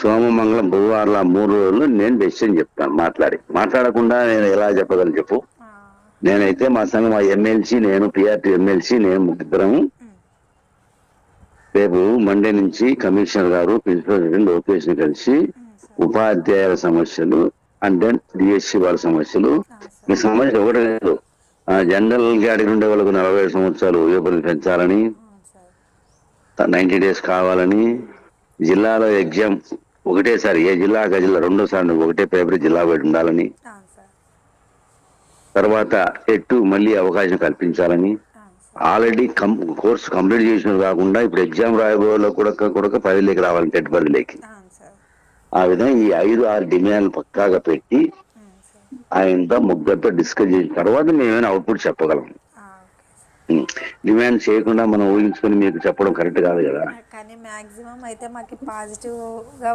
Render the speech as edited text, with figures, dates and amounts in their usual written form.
సోమమంగళం బుధవారం 3 రోజులు నేను డెసిషన్ చెప్తాను. మాట్లాడకుండా నేను ఎలా చెప్పగలను చెప్పు. నేనైతే మా సంఘం మా ఎమ్మెల్సీ నేను పిఆర్టీ ఎమ్మెల్సీ నేను ముగ్గురం రేపు మండే నుంచి కమిషనర్ గారు ప్రిన్సిపల్ లోకేష్ ని కలిసి ఉపాధ్యాయుల సమస్యలు అంటే డిఎస్సి వాళ్ళ సమస్యలు మీ సమస్య ఒకటి లేదు. జనరల్ కేటగిరీ ఉండే వాళ్ళకు 45 సంవత్సరాలు యువకులు పెంచాలని 90 days కావాలని జిల్లాలో ఎగ్జామ్ ఒకటేసారి ఏ జిల్లా ఆ జిల్లా రెండోసారి ఒకటే పేపర్ జిల్లా బయట ఉండాలని తర్వాత మళ్ళీ అవకాశం కల్పించాలని ఆల్రెడీ కోర్సు కంప్లీట్ చేసిన కాకుండా ఇప్పుడు ఎగ్జామ్ రాయబోలో కూడా 10 రావాలి టెట్ బదిలేకి. ఆ విధంగా ఈ 5-6 డిమాండ్లు పక్కాగా పెట్టి ఆయనతో ముగ్గురితో డిస్కస్ చేసిన తర్వాత మేమైనా అవుట్పుట్ చెప్పగలం. డిమాండ్ చేయకుండా మనం ఊహించుకొని మీకు చెప్పడం కరెక్ట్ కాదు కదా. కానీ మాక్సిమం అయితే మాకు పాజిటివ్ గా